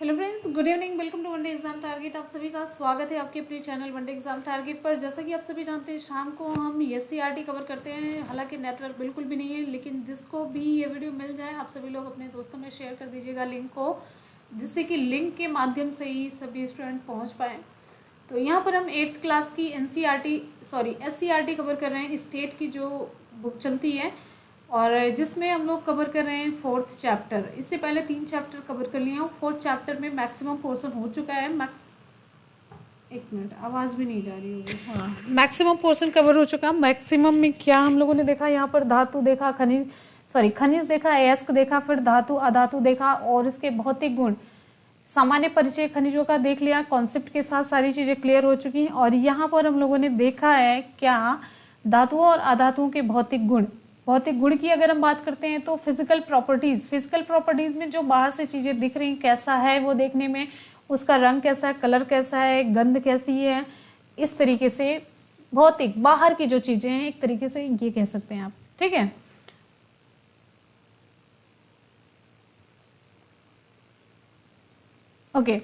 Hello friends, good evening. Welcome to one day exam target. आप सभी का स्वागत है आपके अपने चैनल वनडे एग्जाम टारगेट पर। जैसा कि आप सभी जानते हैं, शाम को हम एससीईआरटी कवर करते हैं। हालांकि नेटवर्क बिल्कुल भी नहीं है, लेकिन जिसको भी ये वीडियो मिल जाए, आप सभी लोग अपने दोस्तों में शेयर कर दीजिएगा लिंक को, जिससे कि लिंक के माध्यम से ही सभी स्टूडेंट पहुँच पाएँ। तो यहाँ पर हम 8th क्लास की एससीईआरटी कवर कर रहे हैं, स्टेट की जो बुक चलती है, और जिसमें हम लोग कवर कर रहे हैं 4th चैप्टर। इससे पहले 3 चैप्टर कवर कर लिए हैं। 4th चैप्टर में मैक्सिमम पोर्शन हो चुका है। एक मिनट, आवाज़ भी नहीं जा रही होगी। हाँ, मैक्सिमम पोर्शन कवर हो चुका है। मैक्सिमम में क्या हम लोगों ने देखा, यहाँ पर धातु देखा, खनिज देखा, अयस्क देखा, फिर धातु अधातु देखा, और इसके भौतिक गुण, सामान्य परिचय खनिजों का देख लिया। कॉन्सेप्ट के साथ सारी चीज़ें क्लियर हो चुकी हैं। और यहाँ पर हम लोगों ने देखा है क्या, धातुओं और अधातुओं के भौतिक गुण। भौतिक गुण की अगर हम बात करते हैं तो फिजिकल प्रॉपर्टीज में जो बाहर से चीज़ें दिख रही, कैसा है वो देखने में, उसका रंग कैसा है, कलर कैसा है, गंध कैसी है, इस तरीके से भौतिक बाहर की जो चीज़ें हैं, एक तरीके से ये कह सकते हैं आप। ठीक है, ओके।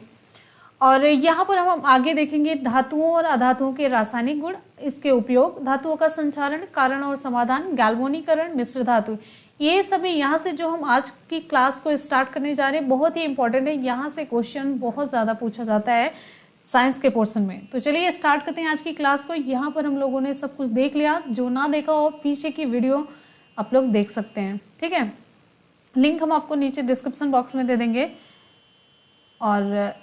और यहाँ पर हम आगे देखेंगे धातुओं और अधातुओं के रासायनिक गुण, इसके उपयोग, धातुओं का संचारण, कारण और समाधान, गैल्वेनीकरण, मिश्र धातु। ये सभी यहाँ से जो हम आज की क्लास को स्टार्ट करने जा रहे हैं, बहुत ही इंपॉर्टेंट है। यहाँ से क्वेश्चन बहुत ज़्यादा पूछा जाता है साइंस के पोर्शन में। तो चलिए स्टार्ट करते हैं आज की क्लास को। यहाँ पर हम लोगों ने सब कुछ देख लिया। जो ना देखा हो, पीछे की वीडियो आप लोग देख सकते हैं। ठीक है, लिंक हम आपको नीचे डिस्क्रिप्शन बॉक्स में दे देंगे। और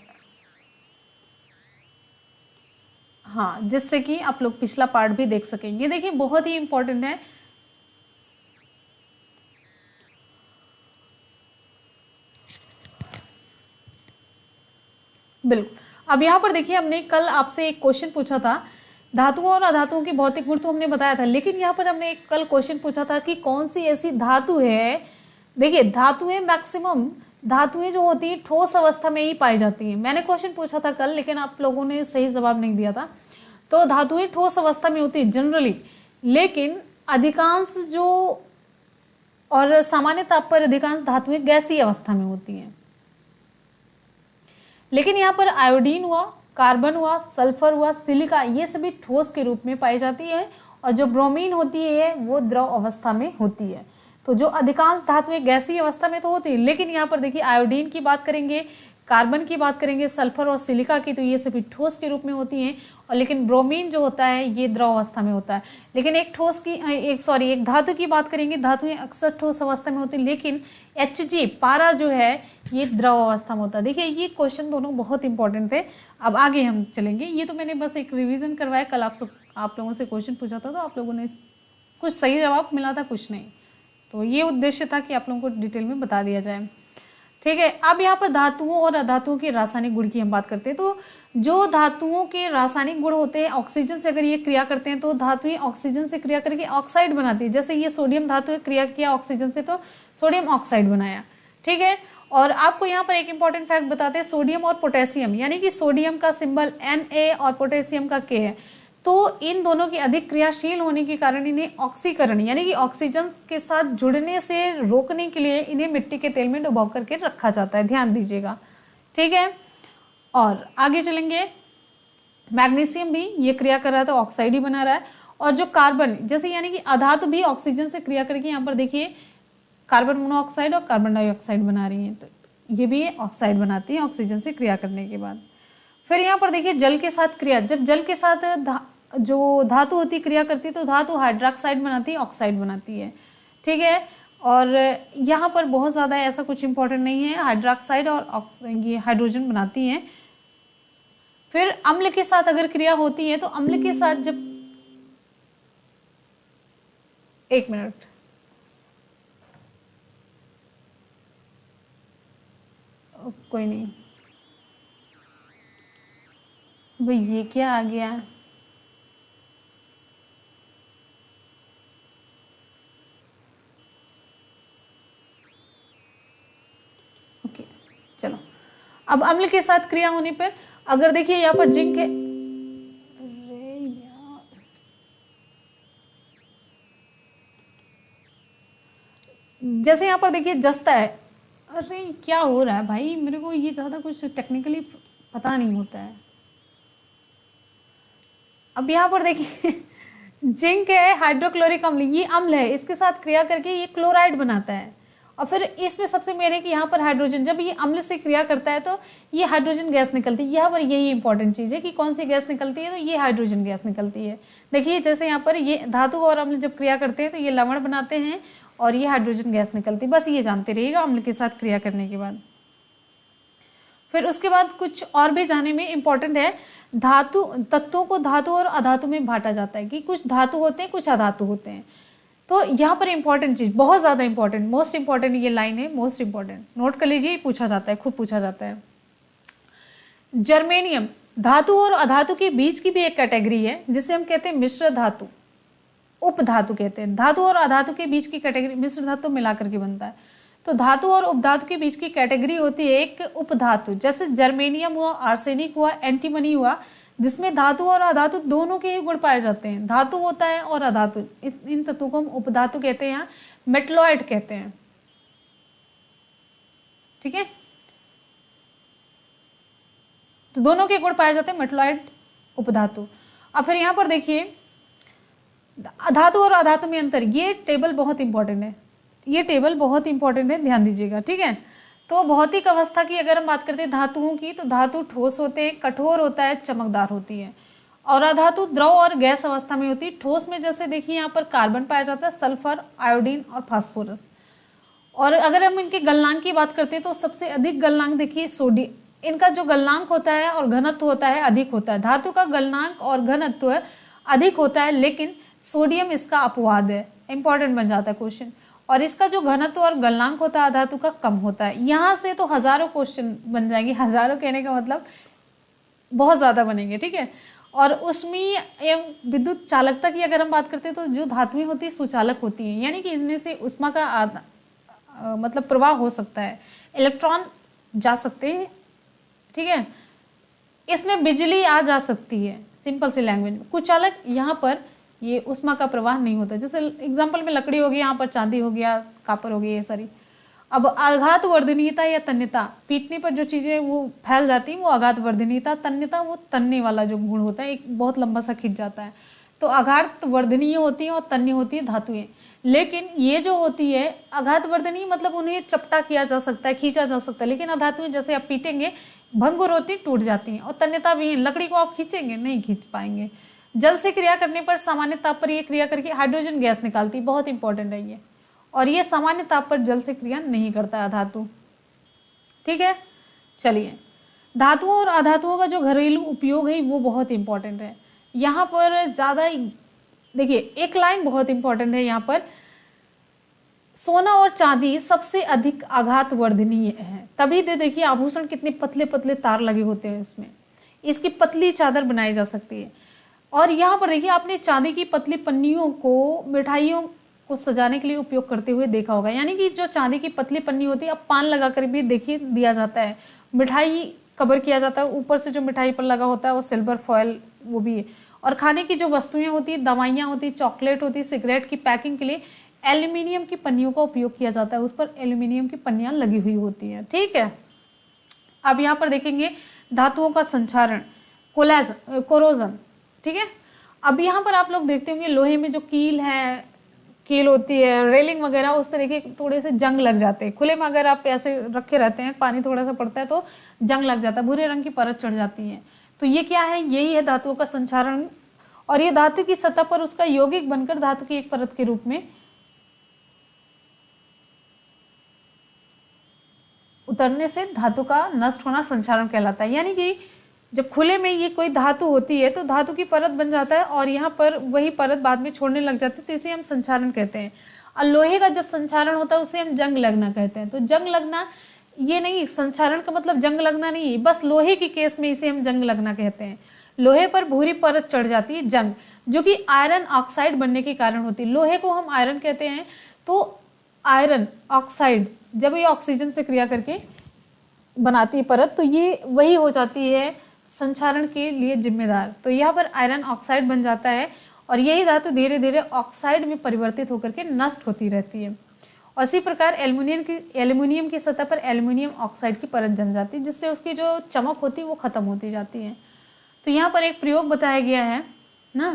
हाँ, जिससे कि आप लोग पिछला पार्ट भी देख सकेंगे। देखिए, बहुत ही इंपॉर्टेंट है। बिल्कुल। अब यहाँ पर देखिए, हमने कल आपसे एक क्वेश्चन पूछा था, धातुओं और अधातुओं की भौतिक गुण तो हमने बताया था, लेकिन यहाँ पर हमने एक कल क्वेश्चन पूछा था कि कौन सी ऐसी धातु है। देखिए, धातुएं मैक्सिमम धातुएं जो होती है ठोस अवस्था में ही पाई जाती है। मैंने क्वेश्चन पूछा था कल, लेकिन आप लोगों ने सही जवाब नहीं दिया था। तो धातुएं ठोस अवस्था में होती है जनरली, लेकिन अधिकांश जो और सामान्य ताप पर अधिकांश धातुएं गैसीय अवस्था में होती हैं। लेकिन यहाँ पर आयोडीन हुआ, कार्बन हुआ, सल्फर हुआ, सिलिका, ये सभी ठोस के रूप में पाई जाती है। और जो ब्रोमीन होती है वो द्रव अवस्था में होती है। तो जो अधिकांश धातुएं गैसीय अवस्था में तो होती है, लेकिन यहाँ पर देखिए आयोडीन की बात करेंगे, कार्बन की बात करेंगे, सल्फर और सिलिका की, तो ये सभी ठोस के रूप में होती हैं। और लेकिन ब्रोमीन जो होता है ये द्रव अवस्था में होता है। लेकिन एक धातु की बात करेंगे, धातुएं अक्सर ठोस अवस्था में होती है, लेकिन Hg पारा जो है ये द्रव अवस्था में होता है। देखिए, ये क्वेश्चन दोनों बहुत इंपॉर्टेंट थे। अब आगे हम चलेंगे। ये तो मैंने बस एक रिवीजन करवाया। कल आप लोगों से क्वेश्चन पूछा था, तो आप लोगों ने कुछ सही जवाब मिला था, कुछ नहीं। तो ये उद्देश्य था कि आप लोगों को डिटेल में बता दिया जाए। ठीक है, अब यहाँ पर धातुओं और अधातुओं के रासायनिक गुण की हम बात करते हैं। तो जो धातुओं के रासायनिक गुण होते हैं, ऑक्सीजन से अगर ये क्रिया करते हैं तो धातुएं ऑक्सीजन से क्रिया करके ऑक्साइड बनाती है। जैसे ये सोडियम धातु क्रिया किया ऑक्सीजन से, तो सोडियम ऑक्साइड बनाया। ठीक है, और आपको यहाँ पर एक इंपॉर्टेंट फैक्ट बताते हैं, सोडियम और पोटेशियम, यानी कि सोडियम का सिंबल Na और पोटेशियम का K है। तो इन दोनों की अधिक क्रियाशील होने के कारण इन्हें ऑक्सीकरण, यानी कि ऑक्सीजन के साथ जुड़ने से रोकने के लिए इन्हें मिट्टी के तेल में डुबो करके रखा जाता है। ध्यान दीजिएगा। ठीक है, और आगे चलेंगे। मैग्नीशियम भी ये क्रिया कर रहा है तो ऑक्साइड ही बना रहा है। और जो कार्बन, जैसे यानी कि अधातु भी ऑक्सीजन से क्रिया करके, यहाँ पर देखिए कार्बन मोनोऑक्साइड और कार्बन डाइऑक्साइड बना रही है, तो ये भी ऑक्साइड बनाती है ऑक्सीजन से क्रिया करने के बाद। फिर यहाँ पर देखिए जल के साथ क्रिया, जब जल के साथ जो धातु होती क्रिया करती है तो धातु हाइड्रोक्साइड बनाती है, ऑक्साइड बनाती है। ठीक है, और यहाँ पर बहुत ज़्यादा ऐसा कुछ इंपॉर्टेंट नहीं है, हाइड्रोक्साइड और ये हाइड्रोजन बनाती हैं। फिर अम्ल के साथ अगर क्रिया होती है तो अम्ल के साथ जब, एक मिनट, कोई नहीं भाई, ये क्या आ गया। ओके, चलो। अब अम्ल के साथ क्रिया होने पर अगर देखिए यहाँ पर जिंक है, जैसे यहाँ पर देखिए जस्ता है, अरे क्या हो रहा है भाई, मेरे को ये ज़्यादा कुछ टेक्निकली पता नहीं होता है। अब यहाँ पर देखिए जिंक है, हाइड्रोक्लोरिक अम्ल, ये अम्ल है, इसके साथ क्रिया करके ये क्लोराइड बनाता है। और फिर इसमें सबसे मेन है कि यहाँ पर हाइड्रोजन, जब ये अम्ल से क्रिया करता है तो ये हाइड्रोजन गैस निकलती है। यहाँ पर यही इंपॉर्टेंट चीज़ है कि कौन सी गैस निकलती है, तो ये हाइड्रोजन गैस निकलती है। देखिए जैसे यहाँ पर ये धातु और अम्ल जब क्रिया करते हैं तो ये लवण बनाते हैं और ये हाइड्रोजन गैस निकलती है। बस ये जानते रहिएगा अम्ल के साथ क्रिया करने के बाद। फिर उसके बाद कुछ और भी जानने में इम्पॉर्टेंट है, धातु तत्वों को धातु और अधातु में बांटा जाता है कि कुछ धातु होते हैं, कुछ अधातु होते हैं। तो यहाँ पर इंपॉर्टेंट चीज, बहुत ज्यादा इंपॉर्टेंट, मोस्ट इंपॉर्टेंट ये लाइन है, मोस्ट इंपॉर्टेंट, नोट कर लीजिए, पूछा जाता है, खूब पूछा जाता है। जर्मेनियम धातु और अधातु के बीच की भी एक कैटेगरी है जिसे हम कहते हैं मिश्र धातु, उपधातु कहते हैं। धातु और अधातु के बीच की कैटेगरी, मिश्र धातु मिलाकर के बनता है। तो धातु और उपधातु के बीच की कैटेगरी होती है एक उपधातु, जैसे जर्मेनियम हुआ, आर्सेनिक हुआ, एंटीमनी हुआ, जिसमें धातु और अधातु दोनों के ही गुण पाए जाते हैं। धातु होता है और अधातु, इन तत्वों को हम उपधातु कहते हैं, मेटलॉइड कहते हैं। ठीक है, तो दोनों के गुण पाए जाते हैं, मेटलॉइड, उपधातु। अब फिर यहां पर देखिए धातु और अधातु में अंतर, ये टेबल बहुत इंपॉर्टेंट है, ये टेबल बहुत इंपॉर्टेंट है, ध्यान दीजिएगा। ठीक है, तो भौतिक अवस्था की अगर हम बात करते हैं धातुओं की, तो धातु ठोस होते हैं, कठोर होता है, चमकदार होती है। और अधातु द्रव और गैस अवस्था में होती है। ठोस में जैसे देखिए यहाँ पर कार्बन पाया जाता है, सल्फर, आयोडीन और फास्फोरस। और अगर हम इनके गलनांक की बात करते हैं तो सबसे अधिक गलनांक देखिए सोडियम, इनका जो गलनांक होता है और घनत्व होता है अधिक होता है। धातु का गलनांक और घनत्व अधिक होता है, लेकिन सोडियम इसका अपवाद है, इंपॉर्टेंट बन जाता है क्वेश्चन। और इसका जो घनत्व और गलनांक होता है धातु का कम होता है। यहाँ से तो हजारों क्वेश्चन बन जाएंगे, हजारों कहने का मतलब बहुत ज्यादा बनेंगे। ठीक है, और उष्मीय एवं विद्युत चालकता की अगर हम बात करते हैं तो जो धातुएं होती है सुचालक होती हैं, यानी कि इनमें से उष्मा का मतलब प्रवाह हो सकता है, इलेक्ट्रॉन जा सकते हैं। ठीक है, इसमें बिजली आ जा सकती है, सिंपल सी लैंग्वेज में। कुचालक यहाँ पर ये उष्मा का प्रवाह नहीं होता, जैसे एग्जाम्पल में लकड़ी हो गई, यहाँ पर चांदी हो गया, कापर हो गई, ये सारी। अब आघात वर्धनीयता या तन्यता, पीटने पर जो चीजें वो फैल जाती हैं वो आघात वर्धनीयता, तन्यता वो तन्ने वाला जो गुण होता है, एक बहुत लंबा सा खिंच जाता है। तो आघात वर्धनीय होती है और तन्य होती है धातुएं। लेकिन ये जो होती है आघात वर्धनीय मतलब उन्हें चपटा किया जा सकता है, खींचा जा सकता है, लेकिन अधातुएं जैसे आप पीटेंगे भंगुर होती, टूट जाती हैं। और तन्यता भी है, लकड़ी को आप खींचेंगे नहीं खींच पाएंगे। जल से क्रिया करने पर सामान्य ताप पर यह क्रिया करके हाइड्रोजन गैस निकालती, बहुत इंपॉर्टेंट है ये। और ये सामान्य ताप पर जल से क्रिया नहीं करता है धातु। ठीक है, चलिए धातुओं और अधातुओं का जो घरेलू उपयोग है वो बहुत इंपॉर्टेंट है। यहाँ पर ज्यादा देखिए एक लाइन बहुत इंपॉर्टेंट है यहाँ पर, सोना और चांदी सबसे अधिक आघात वर्धनीय है। तभी तो देखिए आभूषण कितने पतले पतले तार लगे होते हैं उसमें, इसकी पतली चादर बनाई जा सकती है। और यहाँ पर देखिए आपने चांदी की पतली पन्नियों को मिठाइयों को सजाने के लिए उपयोग करते हुए देखा होगा, यानी कि जो चांदी की पतली पन्नी होती है, अब पान लगाकर भी देखिए दिया जाता है, मिठाई कवर किया जाता है, ऊपर से जो मिठाई पर लगा होता है वो सिल्वर फॉयल वो भी है। और खाने की जो वस्तुएं होती है, दवाइयाँ होती है, चॉकलेट होती है, सिगरेट की पैकिंग के लिए एल्यूमिनियम की पन्नियों का उपयोग किया जाता है, उस पर एल्यूमिनियम की पन्नियां लगी हुई होती हैं। ठीक है, अब यहाँ पर देखेंगे धातुओं का संक्षारण, कोरोजन। ठीक है, अब यहाँ पर आप लोग देखते होंगे लोहे में जो कील है, कील होती है, रेलिंग वगैरह, उस पर देखिए थोड़े से जंग लग जाते हैं। खुले में अगर आप ऐसे रखे रहते हैं, पानी थोड़ा सा पड़ता है तो जंग लग जाता है, भूरे रंग की परत चढ़ जाती है। तो ये क्या है, यही है धातुओं का संक्षारण। और ये धातु की सतह पर उसका यौगिक बनकर धातु की एक परत के रूप में उतरने से धातु का नष्ट होना संक्षारण कहलाता है। यानी कि जब खुले में ये कोई धातु होती है तो धातु की परत बन जाता है और यहाँ पर वही परत बाद में छोड़ने लग जाती है, तो इसे हम संक्षारण कहते हैं। और लोहे का जब संक्षारण होता है उसे हम जंग लगना कहते हैं। तो जंग लगना ये नहीं, संक्षारण का मतलब जंग लगना नहीं, बस लोहे के केस में इसे हम जंग लगना कहते हैं। लोहे पर भूरी परत चढ़ जाती है जंग, जो कि आयरन ऑक्साइड बनने के कारण होती है। लोहे को हम आयरन कहते हैं, तो आयरन ऑक्साइड जब ये ऑक्सीजन से क्रिया करके बनाती है परत, तो ये वही हो जाती है संक्षारण के लिए जिम्मेदार। तो यहाँ पर आयरन ऑक्साइड बन जाता है और यही धातु धीरे धीरे ऑक्साइड में परिवर्तित होकर के नष्ट होती रहती है। और इसी प्रकार एल्युमिनियम की सतह पर एल्युमिनियम ऑक्साइड की परत जम जाती है, जिससे उसकी जो चमक होती है वो खत्म होती जाती है। तो यहाँ पर एक प्रयोग बताया गया है ना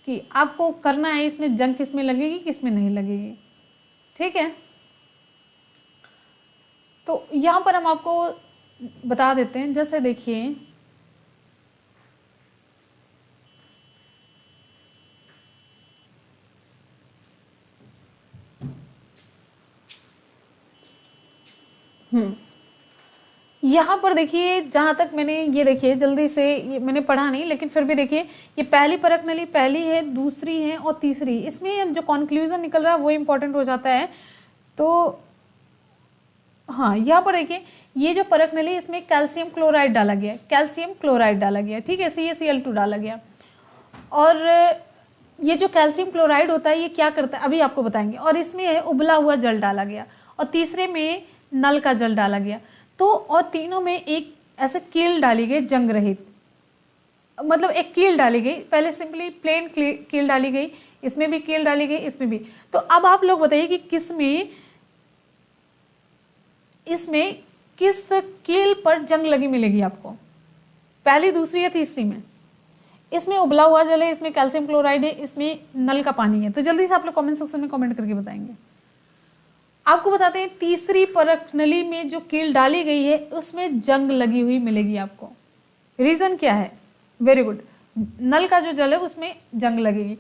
कि आपको करना है, इसमें जंग किस में लगेगी किस में नहीं लगेगी। ठीक है, तो यहाँ पर हम आपको बता देते हैं। जैसे देखिए यहाँ पर देखिए, जहाँ तक मैंने ये देखिए जल्दी से, ये मैंने पढ़ा नहीं लेकिन फिर भी देखिए, ये पहली परख नली पहली है, दूसरी है और तीसरी। इसमें जो कंक्लूजन निकल रहा है वो इम्पोर्टेंट हो जाता है। तो हाँ, यहाँ पर देखिए ये जो परख नली, इसमें कैल्शियम क्लोराइड डाला गया, कैल्शियम क्लोराइड डाला गया, ठीक है, CaCl2 डाला गया। और ये जो कैल्शियम क्लोराइड होता है ये क्या करता है अभी आपको बताएंगे। और इसमें उबला हुआ जल डाला गया और तीसरे में नल का जल डाला गया। तो और तीनों में एक ऐसे कील डाली गई जंग रहित, मतलब एक कील डाली गई। पहले सिंपली प्लेन कील डाली गई, इसमें भी कील डाली गई, इसमें भी। तो अब आप लोग बताइए कि इसमें किस कील पर जंग लगी मिलेगी आपको, पहली, दूसरी या तीसरी में? इसमें उबला हुआ जल है, इसमें कैल्शियम क्लोराइड है, इसमें नल का पानी है। तो जल्दी से आप लोग कमेंट सेक्शन में कमेंट करके बताएंगे। आपको बताते हैं तीसरी परख नली में जो कील डाली गई है उसमें जंग लगी हुई मिलेगी आपको। रीजन क्या है? वेरी गुड, नल का जो जल है उसमें जंग लगेगी।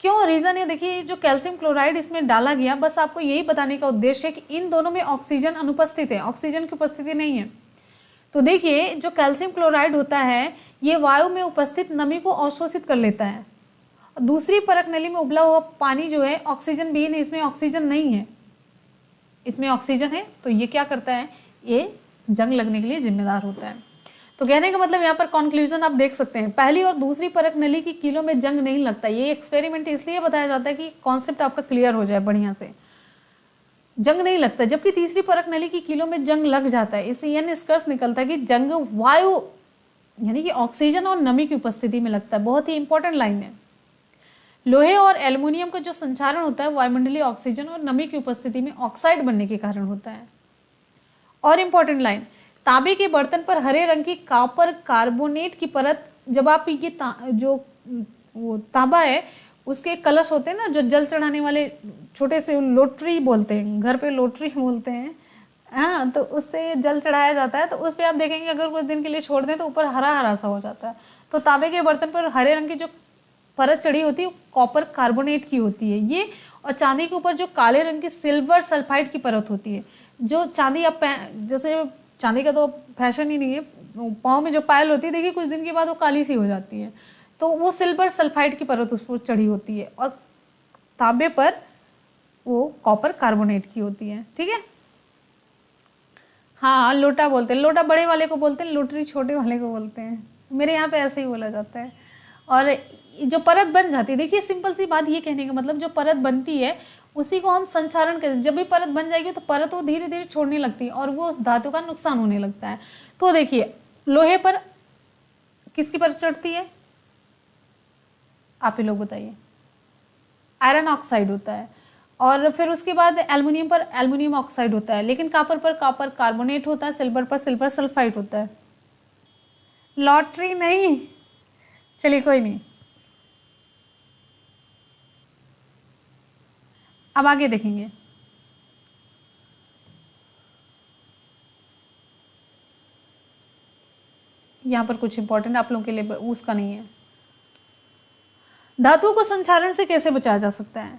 क्यों रीजन है? देखिए जो कैल्शियम क्लोराइड इसमें डाला गया, बस आपको यही बताने का उद्देश्य है कि इन दोनों में ऑक्सीजन अनुपस्थित है, ऑक्सीजन की उपस्थिति नहीं है। तो देखिए जो कैल्शियम क्लोराइड होता है ये वायु में उपस्थित नमी को अवशोषित कर लेता है। दूसरी परख नली में उबला हुआ पानी जो है ऑक्सीजन विहीन है, इसमें ऑक्सीजन नहीं है, इसमें ऑक्सीजन है। तो ये क्या करता है, ये जंग लगने के लिए जिम्मेदार होता है। तो कहने का मतलब यहाँ पर कंक्लूजन आप देख सकते हैं, पहली और दूसरी परख नली की कीलों में जंग नहीं लगता। ये एक्सपेरिमेंट इसलिए बताया जाता है कि कॉन्सेप्ट आपका क्लियर हो जाए बढ़िया से। जंग नहीं लगता, जबकि तीसरी परख नली की कीलों में जंग लग जाता है। इससे यह निष्कर्ष निकलता है कि जंग वायु यानी कि ऑक्सीजन और नमी की उपस्थिति में लगता है। बहुत ही इंपॉर्टेंट लाइन है। लोहे और एल्युमिनियम का जो संचारण होता है वायुमंडलीय ऑक्सीजन और नमी की उपस्थिति में ऑक्साइड बनने के कारण होता है। और इंपॉर्टेंट लाइन, तांबे के बर्तन पर हरे रंग की कॉपर कार्बोनेट की परत, जब आप ये जो वो तांबा है उसके कलश होते हैं ना, जो जल चढ़ाने वाले छोटे से लोटरी बोलते हैं, घर पे लोटरी बोलते हैं, हाँ, तो उससे जल चढ़ाया जाता है। तो उस पर आप देखेंगे अगर कुछ दिन के लिए छोड़ दें तो ऊपर हरा हरा सा हो जाता है। तो तांबे के बर्तन पर हरे रंग की जो परत चढ़ी होती है कॉपर कार्बोनेट की होती है ये। और चांदी के ऊपर जो काले रंग की सिल्वर सल्फाइड की परत होती है। जो चांदी आप जैसे चांदी का तो फैशन ही नहीं है, पाँव में जो पायल होती है देखिए कुछ दिन के बाद वो काली सी हो जाती है, तो वो सिल्वर सल्फाइड की परत उस पर चढ़ी होती है। और तांबे पर वो कॉपर कार्बोनेट की होती है। ठीक है, हाँ, लोटा बोलते हैं, लोटा बड़े वाले को बोलते हैं, लोटरी छोटे वाले को बोलते हैं। मेरे यहाँ पे ऐसे ही बोला जाता है। और जो परत बन जाती है, देखिए सिंपल सी बात ये कहने का मतलब, जो परत बनती है उसी को हम संचारण कहते हैं। जब भी परत बन जाएगी तो परत वो धीरे धीरे छोड़ने लगती है और वो उस धातु का नुकसान होने लगता है। तो देखिए लोहे पर किसकी परत चढ़ती है, आप ही लोग बताइए? आयरन ऑक्साइड होता है। और फिर उसके बाद एल्युमिनियम पर एल्युमिनियम ऑक्साइड होता है। लेकिन कॉपर पर कॉपर कार्बोनेट होता है, सिल्वर पर सिल्वर सल्फाइड होता है। लॉटरी नहीं, चलिए कोई नहीं। अब आगे देखेंगे। यहां पर कुछ इंपॉर्टेंट आप लोगों के लिए उसका नहीं है। धातुओं को संचारण से कैसे बचाया जा सकता है?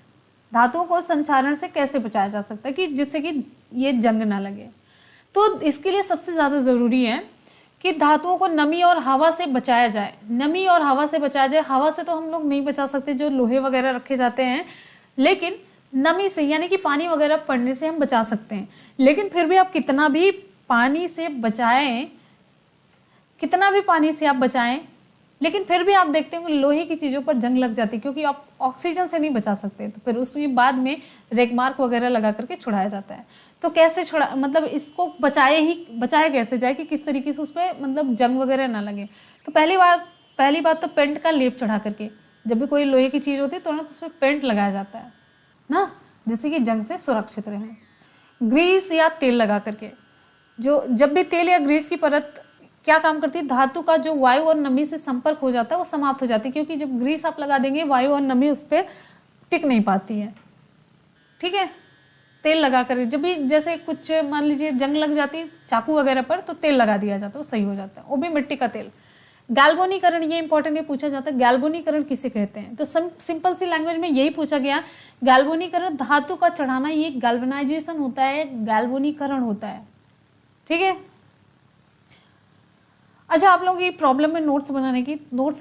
धातुओं को संचारण से कैसे बचाया जा सकता है कि जिससे कि ये जंग ना लगे? तो इसके लिए सबसे ज्यादा जरूरी है कि धातुओं को नमी और हवा से बचाया जाए। नमी और हवा से बचाया जाए। हवा से तो हम लोग नहीं बचा सकते, जो लोहे वगैरह रखे जाते हैं, लेकिन नमी से यानी कि पानी वगैरह पड़ने से हम बचा सकते हैं। लेकिन फिर भी आप कितना भी पानी से बचाएं, कितना भी पानी से आप बचाएं, लेकिन फिर भी आप देखते हैं कि लोहे की चीज़ों पर जंग लग जाती है, क्योंकि आप ऑक्सीजन से नहीं बचा सकते। तो फिर उसमें बाद में रेगमार्क वगैरह लगा करके छुड़ाया जाता है। तो कैसे छुड़ा, मतलब इसको बचाया कैसे जाए कि किस तरीके से उस पर मतलब जंग वगैरह ना लगे? तो पहली बात तो पेंट का लेप चढ़ा करके, जब भी कोई लोहे की चीज़ होती है तुरंत उसमें पेंट लगाया जाता है ना। जिससे कि जंग से सुरक्षित रहें। ग्रीस या तेल लगा करके, जो जब भी तेल या ग्रीस की परत क्या काम करती है, धातु का जो वायु और नमी से संपर्क हो जाता है वो समाप्त हो जाती है, क्योंकि जब ग्रीस आप लगा देंगे वायु और नमी उस पर टिक नहीं पाती है। ठीक है, तेल लगा कर जब भी जैसे कुछ मान लीजिए जंग लग जाती चाकू वगैरह पर, तो तेल लगा दिया जाता है, वो सही हो जाता है, वो भी मिट्टी का तेल। गैल्वनीकरण, ये इंपॉर्टेंट है, पूछा जाता है गैल्वनीकरण किसे कहते हैं, तो सिंपल सी लैंग्वेज में यही पूछा गया। गैल्वनीकरण धातु का चढ़ाना, ये गैल्वनाइजेशन होता है, गैल्वनीकरण होता है। ठीक है, अच्छा, आप लोगों की प्रॉब्लम है नोट्स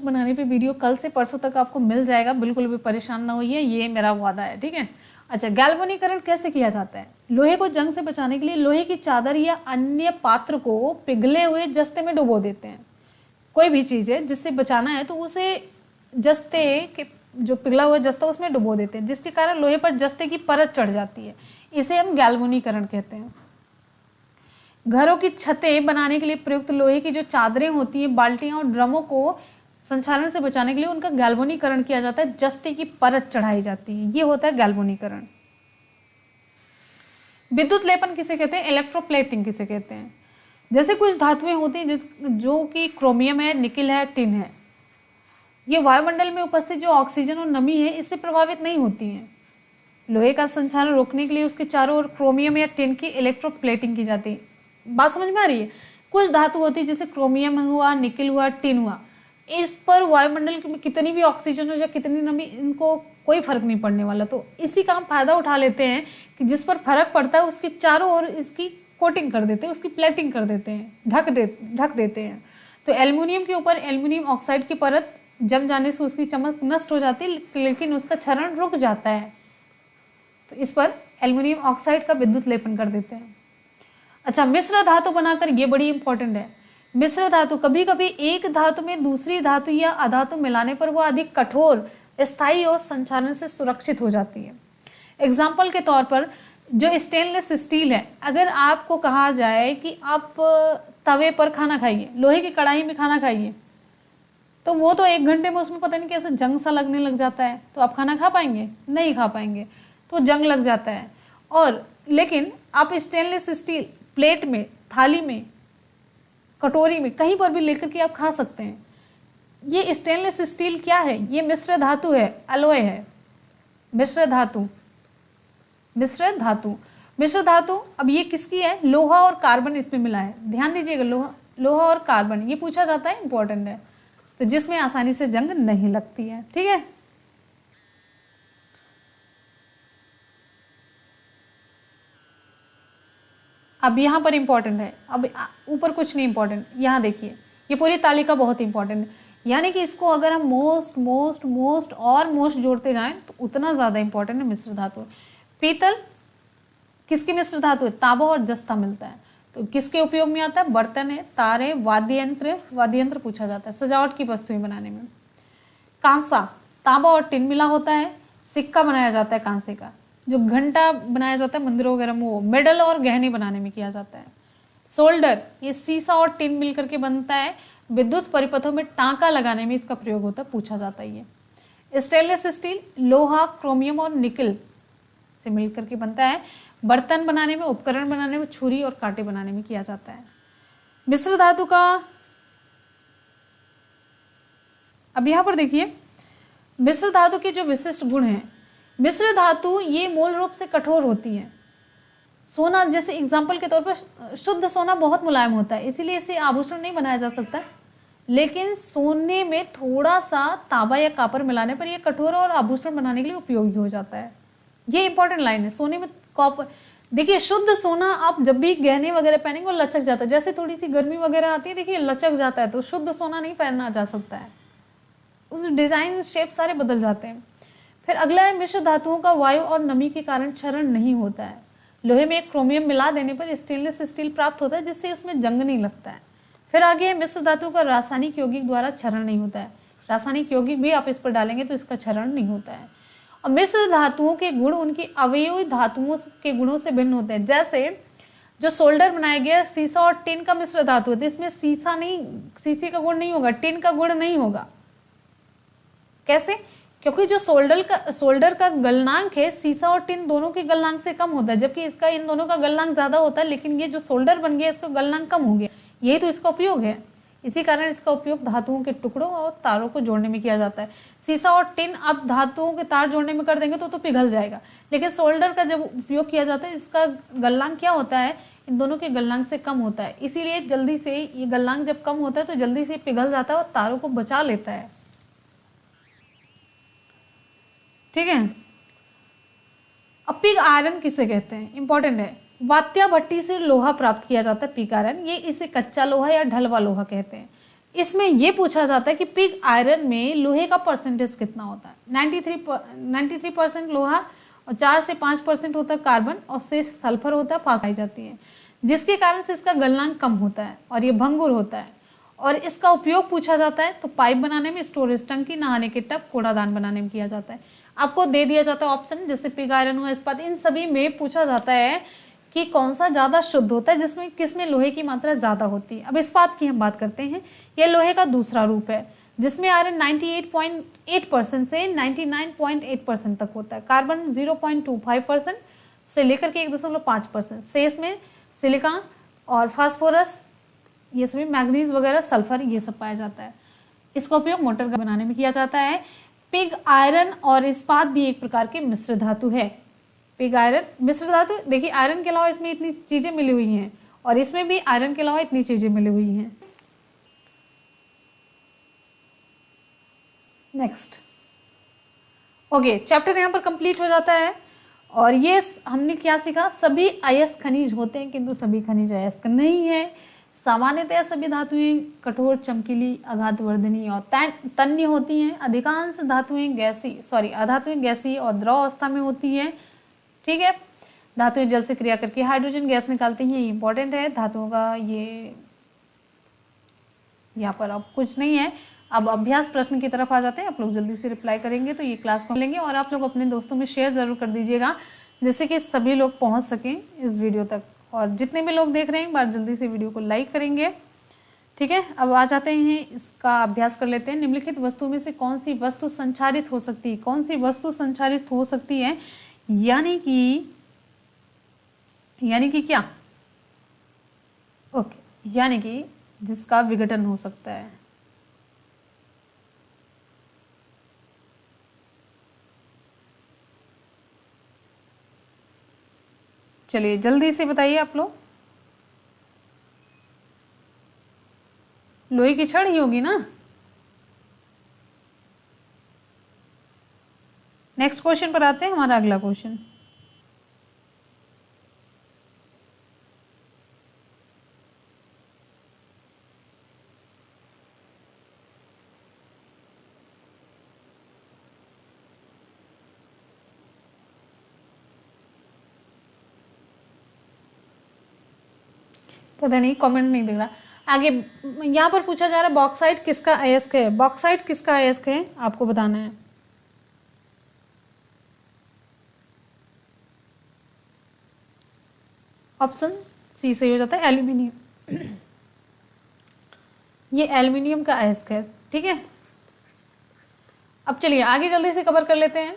बनाने पे वीडियो कल से परसों तक आपको मिल जाएगा, बिल्कुल भी परेशान ना होइए, ये मेरा वादा है। ठीक है, अच्छा, गैल्वनीकरण कैसे किया जाता है? लोहे को जंग से बचाने के लिए लोहे की चादर या अन्य पात्र को पिघले हुए जस्ते में डुबो देते हैं। कोई भी चीज है जिससे बचाना है तो उसे जस्ते के, जो पिघला हुआ जस्ता उसमें डुबो देते हैं, जिसके कारण लोहे पर जस्ते की परत चढ़ जाती है, इसे हम गैल्वनीकरण कहते हैं। घरों की छतें बनाने के लिए प्रयुक्त लोहे की जो चादरें होती हैं, बाल्टियां और ड्रमों को संचालन से बचाने के लिए उनका गैल्वनीकरण किया जाता है, जस्ते की परत चढ़ाई जाती है, ये होता है गैल्वनीकरण। विद्युत लेपन किसे कहते हैं? इलेक्ट्रोप्लेटिंग किसे कहते हैं? जैसे कुछ धातुएं होती हैं जो कि क्रोमियम है, निकिल है, टिन है, ये वायुमंडल में उपस्थित जो ऑक्सीजन और नमी है इससे प्रभावित नहीं होती हैं। लोहे का संचालन रोकने के लिए उसके चारों ओर क्रोमियम या टिन की इलेक्ट्रोप्लेटिंग की जाती है। बात समझ में आ रही है? कुछ धातु होती है जैसे क्रोमियम हुआ, निकिल हुआ, टिन हुआ, इस पर वायुमंडल में कितनी भी ऑक्सीजन हो या कितनी नमी, इनको कोई फर्क नहीं पड़ने वाला, तो इसी का हम फायदा उठा लेते हैं कि जिस पर फर्क पड़ता है उसके चारों ओर इसकी कोटिंग कर देते हैं, उसकी प्लेटिंग कर देते हैं, ढक देते हैं। तो एल्युमिनियम के ऊपर एल्युमिनियम ऑक्साइड की परत जम जाने से उसकी चमक नष्ट हो जाती है, लेकिन उसका क्षरण रुक जाता है, तो इस पर एल्युमिनियम ऑक्साइड का विद्युत लेपन कर देते हैं। अच्छा, मिश्र धातु बनाकर, ये बड़ी इंपॉर्टेंट है। मिश्र धातु, कभी कभी एक धातु में दूसरी धातु या अधातु मिलाने पर वो अधिक कठोर, स्थायी और संचालन से सुरक्षित हो जाती है। एग्जाम्पल के तौर पर जो स्टेनलेस स्टील है, अगर आपको कहा जाए कि आप तवे पर खाना खाइए, लोहे की कढ़ाई में खाना खाइए, तो वो तो 1 घंटे में उसमें पता नहीं कैसे जंग सा लगने लग जाता है, तो आप खाना खा पाएंगे? नहीं खा पाएंगे, तो जंग लग जाता है। और लेकिन आप स्टेनलेस स्टील प्लेट में, थाली में, कटोरी में, कहीं पर भी लेकर के आप खा सकते हैं। ये स्टेनलेस स्टील क्या है? ये मिश्र धातु है, अलॉय है, मिश्र धातु। मिश्र धातु अब ये किसकी है? लोहा और कार्बन इसमें मिला है, ध्यान दीजिएगा, लोहा और कार्बन, ये पूछा जाता है, इंपॉर्टेंट है, तो जिसमें आसानी से जंग नहीं लगती है। ठीक है, अब यहां पर इंपॉर्टेंट है, अब ऊपर कुछ नहीं इंपॉर्टेंट, यहां देखिए, ये पूरी तालिका बहुत इंपॉर्टेंट है, यानी कि इसको अगर हम मोस्ट और मोस्ट जोड़ते जाएं तो उतना ज्यादा इंपॉर्टेंट है मिश्र धातु। पीतल किसकी मिश्र धातु है? तांबा और जस्ता मिलता है, तो किसके उपयोग में आता है? बर्तन है, तार है, वाद्य यंत्र पूछा जाता है, सजावट की वस्तुएं बनाने में। कांसा, तांबा और टिन मिला होता है, सिक्का बनाया जाता है कांसे का, जो घंटा बनाया जाता है मंदिरों वगैरह में, वो मेडल और गहने बनाने में किया जाता है। सोल्डर, ये सीसा और टिन मिलकर के बनता है, विद्युत परिपथों में टांका लगाने में इसका प्रयोग होता है, पूछा जाता है ये। स्टेनलेस स्टील लोहा, क्रोमियम और निकिल से मिलकर के बनता है, बर्तन बनाने में, उपकरण बनाने में, छुरी और कांटे बनाने में किया जाता है। मिश्र धातु का, अब यहां पर देखिए मिश्र धातु के जो विशिष्ट गुण हैं, मिश्र धातु ये मूल रूप से कठोर होती है। सोना, जैसे एग्जाम्पल के तौर पर शुद्ध सोना बहुत मुलायम होता है, इसीलिए इसे आभूषण नहीं बनाया जा सकता, लेकिन सोने में थोड़ा सा तांबा या कॉपर मिलाने पर यह कठोर और आभूषण बनाने के लिए उपयोगी हो जाता है। ये इंपॉर्टेंट लाइन है, सोने में कॉपर, देखिए शुद्ध सोना आप जब भी गहने वगैरह पहनेंगे वो लचक जाता है, जैसे थोड़ी सी गर्मी वगैरह आती है, देखिए लचक जाता है, तो शुद्ध सोना नहीं पहना जा सकता है, उस डिजाइन शेप सारे बदल जाते हैं। फिर अगला है मिश्र धातुओं का वायु और नमी के कारण क्षरण नहीं होता है। लोहे में एक क्रोमियम मिला देने पर स्टेनलेस स्टील प्राप्त होता है, जिससे उसमें जंग नहीं लगता है। फिर आगे है मिश्र धातुओं का रासायनिक यौगिक द्वारा क्षरण नहीं होता है, रासायनिक यौगिक भी आप इस पर डालेंगे तो इसका क्षरण नहीं होता है। और मिश्र धातुओं के गुण उनकी अवयवी धातुओं के गुणों से भिन्न होते हैं। जैसे जो सोल्डर बनाया गया सीसा और टिन का मिश्र धातु है, इसमें सीसा नहीं, सीसी का गुण नहीं होगा, टिन का गुण नहीं होगा। कैसे? क्योंकि जो सोल्डर का गलनांक है सीसा और टिन दोनों के गलनांक से कम होता है, जबकि इसका इन दोनों का गलनांक ज्यादा होता है, लेकिन ये जो सोल्डर बन गया इसका गलनांक कम हो गया। यही तो इसका उपयोग है। इसी कारण इसका उपयोग धातुओं के टुकड़ों और तारों को जोड़ने में किया जाता है। सीसा और टिन आप धातुओं के तार जोड़ने में कर देंगे तो पिघल जाएगा, लेकिन सोल्डर का जब उपयोग किया जाता है इसका गलनांक क्या होता है, इन दोनों के गलनांक से कम होता है, इसीलिए जल्दी से ये गलनांक जब कम होता है तो जल्दी से पिघल जाता है और तारों को बचा लेता है। ठीक है। अब पिग आयरन किसे कहते हैं, इंपॉर्टेंट है। वात्या भट्टी से लोहा प्राप्त किया जाता है पिग आयरन, ये इसे कच्चा लोहा या ढलवा लोहा कहते हैं। इसमें यह पूछा जाता है कि पिग आयरन में लोहे का परसेंटेज कितना होता है। 93% लोहा और 4 से 5% होता है कार्बन और शेष सल्फर होता है, पाई जाती है, जिसके कारण से इसका गलनांक कम होता है और ये भंगुर होता है। और इसका उपयोग पूछा जाता है तो पाइप बनाने में, स्टोरेज टंकी, नहाने के टब, कूड़ादान बनाने में किया जाता है। आपको दे दिया जाता है ऑप्शन, जैसे पिग आयरन हुआ, इस्पात, इन सभी में पूछा जाता है कि कौन सा ज्यादा शुद्ध होता है, जिसमें किसमें लोहे की मात्रा ज्यादा होती है। अब इस्पात की हम बात करते हैं, यह लोहे का दूसरा रूप है जिसमें आयरन 98.8% से 99.8% तक होता है, कार्बन 0.25% से लेकर के 1.5%, शेष में सिलिकॉन और फास्फोरस, ये सभी मैग्नीज वगैरह, सल्फर, ये सब पाया जाता है। इसका उपयोग मोटर का बनाने में किया जाता है। पिग आयरन और इस्पात भी एक प्रकार के मिश्र धातु है। पिग आयरन मिश्र धातु, देखिए आयरन के अलावा इसमें इतनी चीजें मिली हुई हैं और इसमें भी आयरन के अलावा इतनी चीजें मिली हुई हैं। नेक्स्ट, ओके, चैप्टर यहाँ पर कंप्लीट हो जाता है। और ये हमने क्या सीखा, सभी अयस्क खनिज होते हैं किंतु सभी खनिज अयस्क नहीं है। सामान्यतः सभी धातुएं कठोर, चमकीली, आघातवर्धनी और तन्य होती हैं। अधिकांश धातुएं गैसीय और द्रव अवस्था में होती हैं। ठीक है। धातुएं जल से क्रिया करके हाइड्रोजन गैस निकालती हैं, ये इंपॉर्टेंट है। धातुओं का ये यहाँ पर अब कुछ नहीं है। अब अभ्यास प्रश्न की तरफ आ जाते हैं। आप लोग जल्दी से रिप्लाई करेंगे तो ये क्लास को लेंगे, और आप लोग अपने दोस्तों में शेयर जरूर कर दीजिएगा जिससे कि सभी लोग पहुंच सकें इस वीडियो तक। और जितने भी लोग देख रहे हैं एक बार जल्दी से वीडियो को लाइक करेंगे। ठीक है। अब आ जाते हैं, इसका अभ्यास कर लेते हैं। निम्नलिखित वस्तु में से कौन सी वस्तु संचारित हो सकती है, कौन सी वस्तु संचारित हो सकती है, यानी कि क्या, ओके, यानी कि जिसका विघटन हो सकता है। चलिए जल्दी से बताइए आप लोग। लोहे की छड़ ही होगी ना। नेक्स्ट क्वेश्चन पर आते हैं, हमारा अगला क्वेश्चन। पता नहीं, कमेंट नहीं दिख रहा। आगे यहाँ पर पूछा जा रहा है बॉक्साइट किसका अयस्क है। बॉक्साइट किसका अयस्क है आपको बताना है। ऑप्शन सी सही हो जाता है, एल्यूमिनियम। ये एल्यूमिनियम का अयस्क है। ठीक है। अब चलिए आगे जल्दी से कवर कर लेते हैं।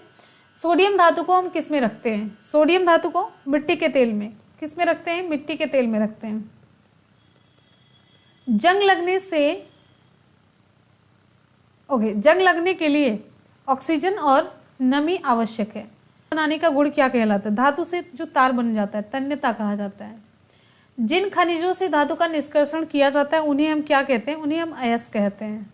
सोडियम धातु को हम किस में रखते हैं, सोडियम धातु को मिट्टी के तेल में। किस में रखते हैं, मिट्टी के तेल में रखते हैं। जंग लगने के लिए ऑक्सीजन और नमी आवश्यक है। बनाने का गुण क्या कहलाता है, धातु से जो तार बन जाता है तन्यता कहा जाता है। जिन खनिजों से धातु का निष्कर्षण किया जाता है उन्हें हम क्या कहते हैं, उन्हें हम अयस्क कहते हैं।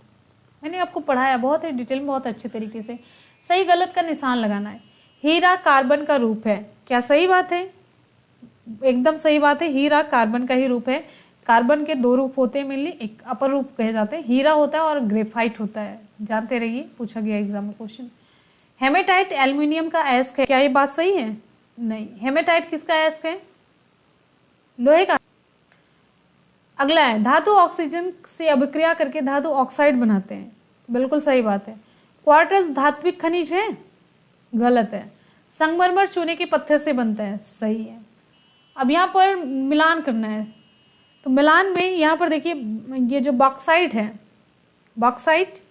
मैंने आपको पढ़ाया बहुत ही डिटेल में, बहुत अच्छे तरीके से। सही गलत का निशान लगाना है। हीरा कार्बन का रूप है, क्या सही बात है, एकदम सही बात है। हीरा कार्बन का ही रूप है। कार्बन के दो रूप होते हैं मेनली, एक अपर रूप कहे जाते हैं, हीरा होता है और ग्रेफाइट होता है, जानते रहिए, पूछा गया एग्जाम में क्वेश्चन। हेमेटाइट एल्यूमिनियम का अयस्क है, क्या ये बात सही है, नहीं। हेमेटाइट किसका अयस्क है, लोहे का। अगला है धातु ऑक्सीजन से अभिक्रिया करके धातु ऑक्साइड बनाते हैं, बिल्कुल सही बात है। क्वार्टज धात्विक खनिज है, गलत है। संगमरमर चूने के पत्थर से बनता है, सही है। अब यहाँ पर मिलान करना है, तो मिलान में यहाँ पर देखिए ये जो बॉक्साइट है, बॉक्साइट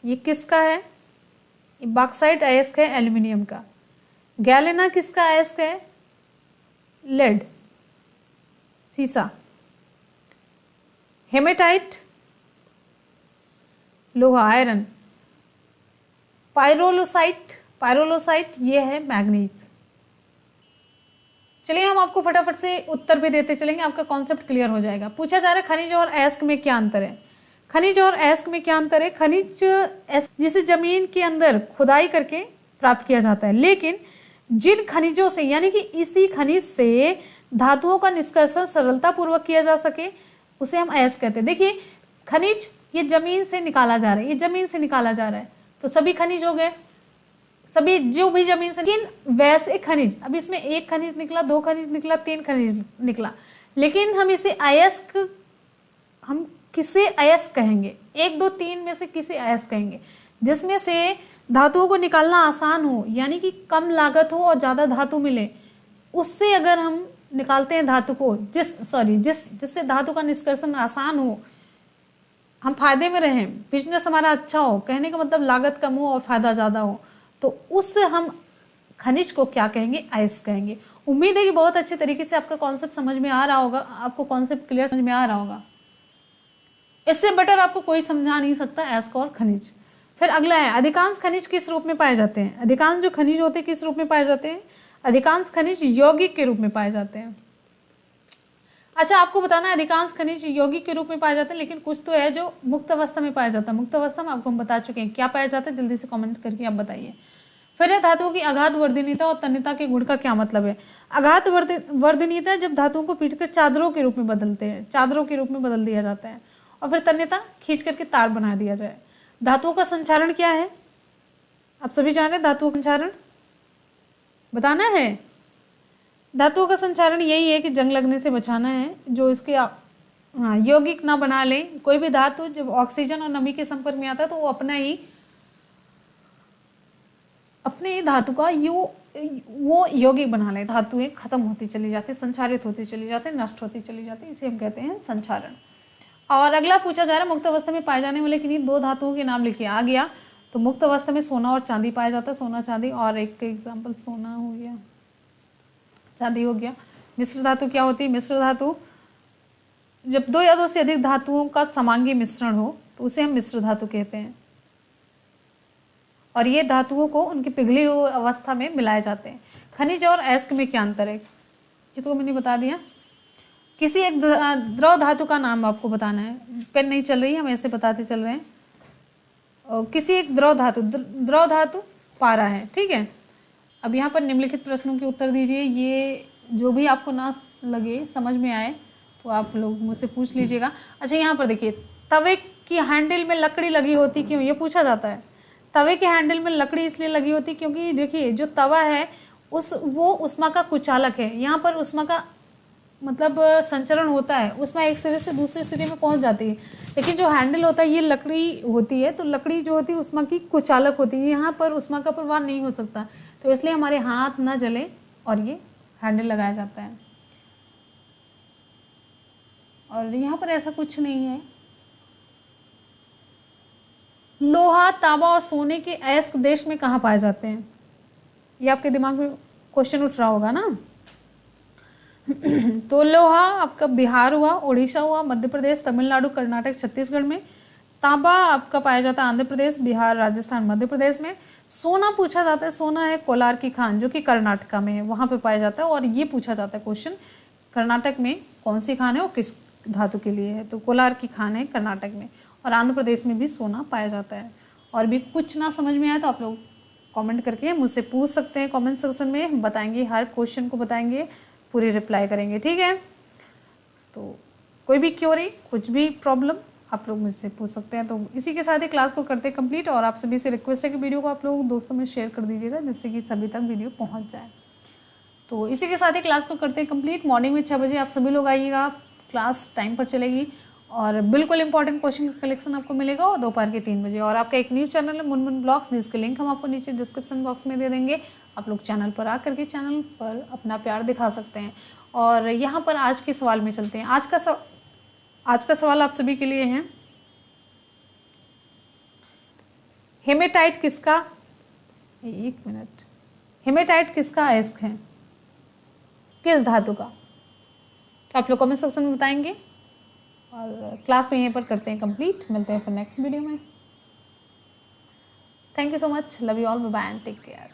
ये किसका है, बॉक्साइट अयस्क है एल्यूमिनियम का। गैलेना किसका अयस्क है? लेड, सीसा। हेमेटाइट लोहा, आयरन। पायरोलोसाइट, पायरोलोसाइट ये है मैग्नीज। चलिए हम आपको फटाफट से उत्तर भी देते चलेंगे, आपका कॉन्सेप्ट क्लियर हो जाएगा। पूछा जा रहा है खनिज और अयस्क में क्या अंतर है। खनिज और अयस्क में क्या अंतर है? खनिज जिसे जमीन के अंदर खुदाई करके प्राप्त किया जाता है, लेकिन जिन खनिजों से यानी कि इसी खनिज से धातुओं का निष्कर्षण सरलता पूर्वक किया जा सके उसे हम अयस्क कहते हैं। देखिए खनिज ये जमीन से निकाला जा रहा है, ये जमीन से निकाला जा रहा है, तो सभी खनिज हो गए, सभी जो भी जमीन से। लेकिन वैसे खनिज, अब इसमें एक खनिज निकला, दो खनिज निकला, तीन खनिज निकला, लेकिन हम इसे अयस्क, हम किसे अयस्क कहेंगे? एक दो तीन में से किसे अयस्क कहेंगे? जिसमें से धातुओं को निकालना आसान हो, यानी कि कम लागत हो और ज्यादा धातु मिले, उससे अगर हम निकालते हैं धातु को, जिससे धातु का निष्कर्षण आसान हो, हम फायदे में रहें, बिजनेस हमारा अच्छा हो, कहने का मतलब लागत कम हो और फायदा ज्यादा हो, तो उस हम खनिज को क्या कहेंगे? अयस्क कहेंगे। उम्मीद है कि बहुत अच्छे तरीके से आपका कॉन्सेप्ट समझ में आ रहा होगा, आपको कॉन्सेप्ट क्लियर समझ में आ रहा होगा। इससे बेटर आपको कोई समझा नहीं सकता अयस्क और खनिज। फिर अगला है अधिकांश खनिज किस रूप में पाए जाते हैं? अधिकांश जो खनिज होते हैं किस रूप में पाए जाते हैं? अधिकांश खनिज यौगिक के रूप में पाए जाते हैं। अच्छा आपको बताना है अधिकांश खनिज यौगिक के रूप में पाए जाते हैं, लेकिन कुछ तो है जो मुक्त अवस्था में पाया जाता है। मुक्त अवस्था में आपको हम बता चुके हैं क्या पाया जाता है, जल्दी से कमेंट करके आप बताइए। फिर है धातुओं की अगाध वर्धनीयता और तन्यता के गुण का क्या मतलब है? अगाध वर्धनीयता जब धातुओं को पीटकर चादरों के रूप में बदलते हैं, चादरों के रूप में बदल दिया जाता है। और फिर तन्यता खींच करके तार बना दिया जाए। धातुओं का संचारण क्या है? आप सभी जान रहे धातुओं का संचारण बताना है। धातुओं का संचारण यही है कि जंग लगने से बचाना है, जो इसके यौगिक ना बना ले। कोई भी धातु जब ऑक्सीजन और नमी के संपर्क में आता है तो वो अपने धातु का वो यौगिक बना ले। धातुएं खत्म होती चली जाती, संचारित होती चली जाती, नष्ट होती चली जाती, इसे हम कहते हैं संचारण। और अगला पूछा जा रहा है मुक्त अवस्था में पाए जाने वाले किन्हीं दो धातुओं के नाम लिखिए। आ गया तो मुक्त अवस्था में सोना और चांदी पाया जाता है, सोना चांदी, और एक एग्जाम्पल सोना हो गया, चांदी हो गया। मिश्र धातु क्या होती है? मिश्र धातु जब दो या दो से अधिक धातुओं का समांगी मिश्रण हो तो उसे हम मिश्र धातु कहते हैं। और ये धातुओं को उनकी पिघली हुई अवस्था में मिलाए जाते हैं। खनिज और अयस्क में क्या अंतर है? ये तो मैंने बता दिया। किसी एक द्रव धातु का नाम आपको बताना है। पेन नहीं चल रही है, हम ऐसे बताते चल रहे हैं। किसी एक द्रव धातु पारा है, ठीक है। अब यहाँ पर निम्नलिखित प्रश्नों के उत्तर दीजिए। ये जो भी आपको ना लगे, समझ में आए तो आप लोग मुझसे पूछ लीजिएगा। अच्छा यहाँ पर देखिए, तवे की हैंडल में लकड़ी लगी होती क्यों? ये पूछा जाता है। तवे के हैंडल में लकड़ी इसलिए लगी होती क्योंकि देखिए जो तवा है वो उष्मा का कुचालक है। यहाँ पर उष्मा का मतलब संचरण होता है, उष्मा एक सिरे से दूसरे सिरे में पहुंच जाती है। लेकिन जो हैंडल होता है ये लकड़ी होती है, तो लकड़ी जो होती है उष्मा की कुचालक होती है। यहाँ पर उष्मा का प्रवाह नहीं हो सकता, तो इसलिए हमारे हाथ ना जले और ये हैंडल लगाया जाता है। और यहाँ पर ऐसा कुछ नहीं है। लोहा, तांबा और सोने के अयस्क देश में कहाँ पाए जाते हैं? ये आपके दिमाग में क्वेश्चन उठ रहा होगा ना। तो लोहा आपका बिहार हुआ, उड़ीसा हुआ, मध्य प्रदेश, तमिलनाडु, कर्नाटक, छत्तीसगढ़ में। तांबा आपका पाया जाता है आंध्र प्रदेश, बिहार, राजस्थान, मध्य प्रदेश में। सोना पूछा जाता है, सोना है कोलार की खान जो कि कर्नाटका में है, वहां पे पाया जाता है। और ये पूछा जाता है क्वेश्चन, कर्नाटक में कौन सी खान है और किस धातु के लिए है? तो कोलार की खान है कर्नाटक में। और आंध्र प्रदेश में भी सोना पाया जाता है। और भी कुछ ना समझ में आए तो आप लोग कमेंट करके मुझसे पूछ सकते हैं कमेंट सेक्शन में, हम बताएंगे, हर क्वेश्चन को बताएंगे, पूरी रिप्लाई करेंगे, ठीक है। तो कोई भी क्वेरी, कुछ भी प्रॉब्लम आप लोग मुझसे पूछ सकते हैं। तो इसी के साथ ही क्लास को करते कंप्लीट। और आप सभी से रिक्वेस्ट है कि वीडियो को आप लोग दोस्तों में शेयर कर दीजिएगा, जिससे कि सभी तक वीडियो पहुंच जाए। तो इसी के साथ ही क्लास को करते कंप्लीट। मॉर्निंग में 6 बजे आप सभी लोग आइएगा, क्लास टाइम पर चलेगी और बिल्कुल इंपॉर्टेंट क्वेश्चन का कलेक्शन आपको मिलेगा। और दोपहर के 3 बजे। और आपका एक न्यूज़ चैनल है मुनमुन ब्लॉग्स, जिसके लिंक हम आपको नीचे डिस्क्रिप्शन बॉक्स में दे देंगे। आप लोग चैनल पर आकर के चैनल पर अपना प्यार दिखा सकते हैं। और यहाँ पर आज के सवाल में चलते हैं। आज का सवाल आप सभी के लिए है, हेमेटाइट किसका एक मिनट, हेमेटाइट किसका अयस्क है, किस धातु का? तो आप लोग कमेंट सेक्शन में बताएंगे। और क्लास में यहीं पर करते हैं कंप्लीट, मिलते हैं फिर नेक्स्ट वीडियो में। Thank you so much, love you all, bye bye and take care.